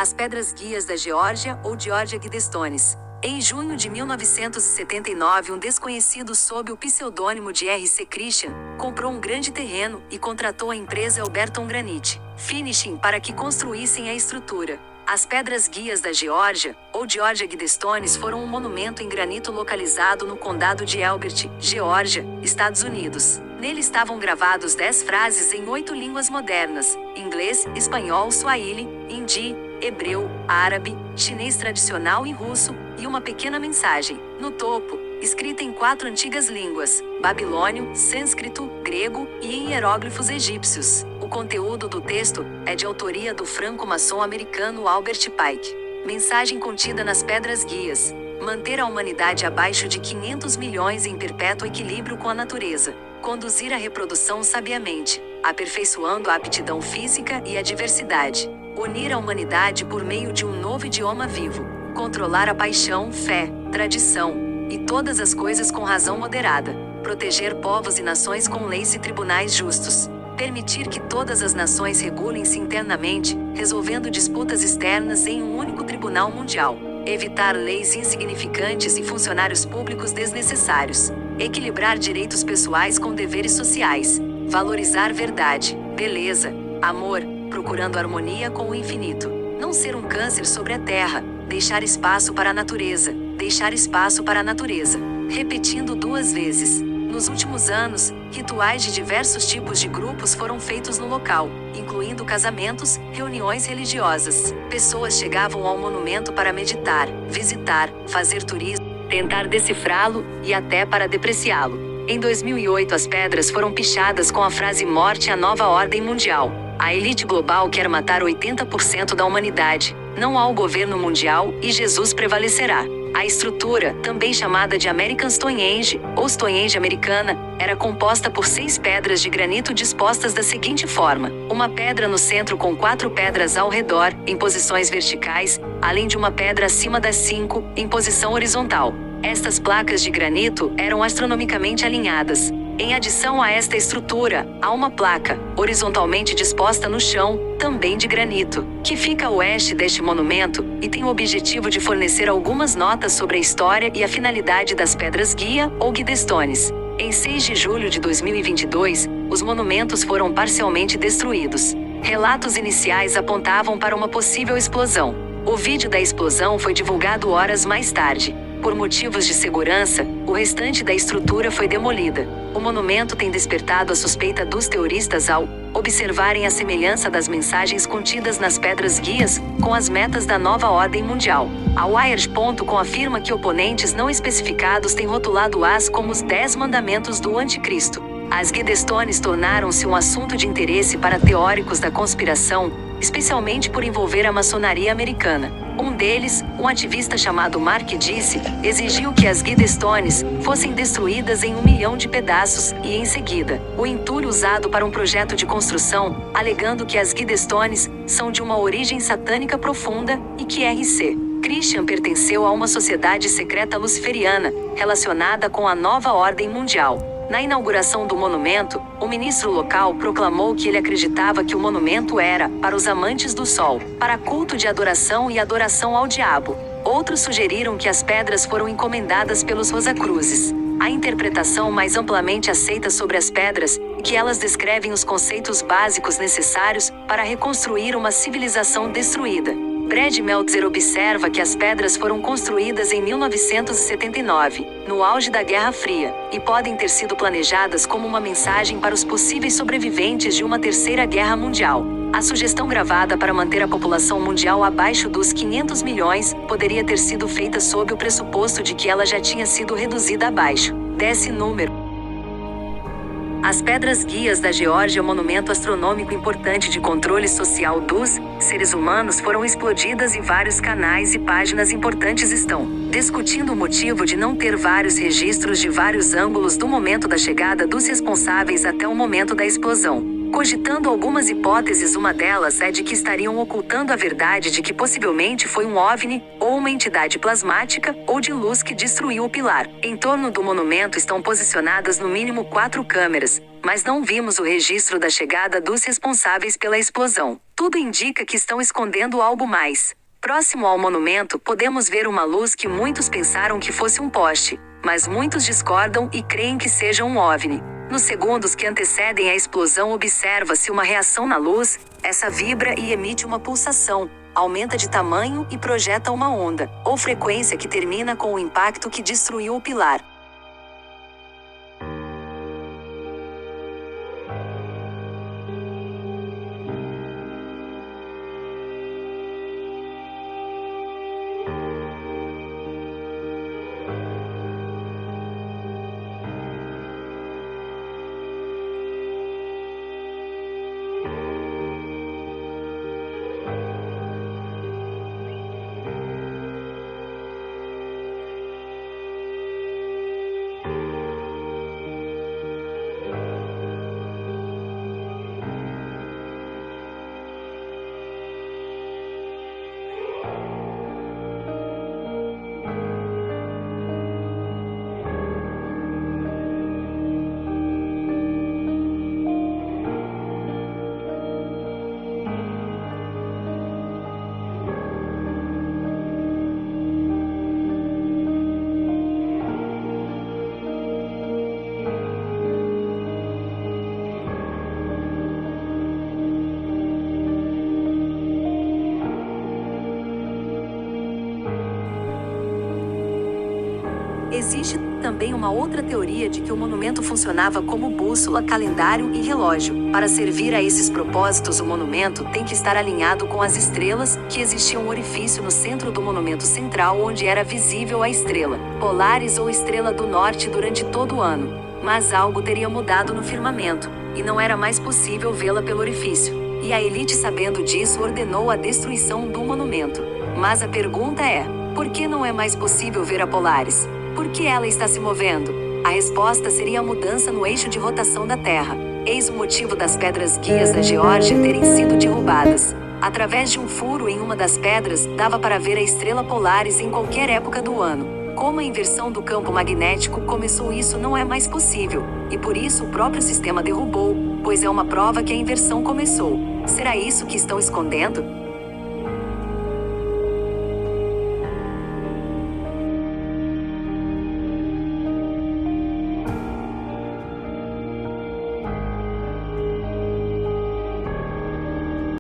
As Pedras Guias da Geórgia ou Georgia Guidestones. Em junho de 1979, um desconhecido sob o pseudônimo de R.C. Christian, comprou um grande terreno e contratou a empresa Elberton Granite Finishing para que construíssem a estrutura. As Pedras Guias da Geórgia, ou Georgia Guidestones, foram um monumento em granito localizado no condado de Elbert, Geórgia, Estados Unidos. Nele estavam gravados 10 frases em 8 línguas modernas: inglês, espanhol, suahili, hindi, hebreu, árabe, chinês tradicional e russo, e uma pequena mensagem, no topo, escrita em 4 antigas línguas: babilônio, sânscrito, grego e em hieróglifos egípcios. O conteúdo do texto é de autoria do franco-maçom americano Albert Pike. Mensagem contida nas Pedras Guias: manter a humanidade abaixo de 500 milhões em perpétuo equilíbrio com a natureza. Conduzir a reprodução sabiamente, aperfeiçoando a aptidão física e a diversidade. Unir a humanidade por meio de um novo idioma vivo. Controlar a paixão, fé, tradição e todas as coisas com razão moderada. Proteger povos e nações com leis e tribunais justos. Permitir que todas as nações regulem-se internamente, resolvendo disputas externas em um único tribunal mundial. Evitar leis insignificantes e funcionários públicos desnecessários. Equilibrar direitos pessoais com deveres sociais. Valorizar verdade, beleza, amor, procurando harmonia com o infinito. Não ser um câncer sobre a terra. Deixar espaço para a natureza. Deixar espaço para a natureza. Repetindo 2 vezes. Nos últimos anos, rituais de diversos tipos de grupos foram feitos no local, incluindo casamentos, reuniões religiosas. Pessoas chegavam ao monumento para meditar, visitar, fazer turismo, tentar decifrá-lo e até para depreciá-lo. Em 2008, as pedras foram pichadas com a frase "Morte à nova ordem mundial". A elite global quer matar 80% da humanidade. Não há o governo mundial e Jesus prevalecerá. A estrutura, também chamada de American Stonehenge, ou Stonehenge americana, era composta por 6 pedras de granito dispostas da seguinte forma: uma pedra no centro com 4 pedras ao redor, em posições verticais, além de uma pedra acima das 5, em posição horizontal. Estas placas de granito eram astronomicamente alinhadas. Em adição a esta estrutura, há uma placa, horizontalmente disposta no chão, também de granito, que fica a oeste deste monumento, e tem o objetivo de fornecer algumas notas sobre a história e a finalidade das Pedras Guia, ou Guidestones. Em 6 de julho de 2022, os monumentos foram parcialmente destruídos. Relatos iniciais apontavam para uma possível explosão. O vídeo da explosão foi divulgado horas mais tarde. Por motivos de segurança, o restante da estrutura foi demolida. O monumento tem despertado a suspeita dos teoristas ao observarem a semelhança das mensagens contidas nas Pedras Guias com as metas da nova ordem mundial. A Wired.com afirma que oponentes não especificados têm rotulado-as como os 10 mandamentos do anticristo. As Guidestones tornaram-se um assunto de interesse para teóricos da conspiração, especialmente por envolver a maçonaria americana. Um deles, um ativista chamado Mark Disse, exigiu que as Guidestones fossem destruídas em 1 milhão de pedaços e, em seguida, o entulho usado para um projeto de construção, alegando que as Guidestones são de uma origem satânica profunda e que R.C. Christian pertenceu a uma sociedade secreta luciferiana, relacionada com a nova ordem mundial. Na inauguração do monumento, o ministro local proclamou que ele acreditava que o monumento era para os amantes do sol, para culto de adoração e adoração ao diabo. Outros sugeriram que as pedras foram encomendadas pelos Rosacruzes. A interpretação mais amplamente aceita sobre as pedras é que elas descrevem os conceitos básicos necessários para reconstruir uma civilização destruída. Brad Meltzer observa que as pedras foram construídas em 1979, no auge da Guerra Fria, e podem ter sido planejadas como uma mensagem para os possíveis sobreviventes de uma terceira guerra mundial. A sugestão gravada para manter a população mundial abaixo dos 500 milhões poderia ter sido feita sob o pressuposto de que ela já tinha sido reduzida abaixo desse número. As Pedras Guias da Geórgia, monumento astronômico importante de controle social dos seres humanos, foram explodidas e vários canais e páginas importantes estão discutindo o motivo de não ter vários registros de vários ângulos do momento da chegada dos responsáveis até o momento da explosão. Cogitando algumas hipóteses, uma delas é de que estariam ocultando a verdade de que possivelmente foi um OVNI, ou uma entidade plasmática, ou de luz que destruiu o pilar. Em torno do monumento estão posicionadas no mínimo 4 câmeras, mas não vimos o registro da chegada dos responsáveis pela explosão. Tudo indica que estão escondendo algo mais. Próximo ao monumento, podemos ver uma luz que muitos pensaram que fosse um poste, mas muitos discordam e creem que seja um OVNI. Nos segundos que antecedem a explosão, observa-se uma reação na luz. Essa vibra e emite uma pulsação, aumenta de tamanho e projeta uma onda, ou frequência que termina com o impacto que destruiu o pilar. Existe também uma outra teoria de que o monumento funcionava como bússola, calendário e relógio. Para servir a esses propósitos, o monumento tem que estar alinhado com as estrelas, que existia um orifício no centro do monumento central onde era visível a estrela Polaris ou estrela do norte durante todo o ano. Mas algo teria mudado no firmamento, e não era mais possível vê-la pelo orifício. E a elite, sabendo disso, ordenou a destruição do monumento. Mas a pergunta é: por que não é mais possível ver a Polaris? Por que ela está se movendo? A resposta seria a mudança no eixo de rotação da Terra. Eis o motivo das pedras guias da Geórgia terem sido derrubadas. Através de um furo em uma das pedras, dava para ver a estrela Polaris em qualquer época do ano. Como a inversão do campo magnético começou, isso não é mais possível, e por isso o próprio sistema derrubou, pois é uma prova que a inversão começou. Será isso que estão escondendo?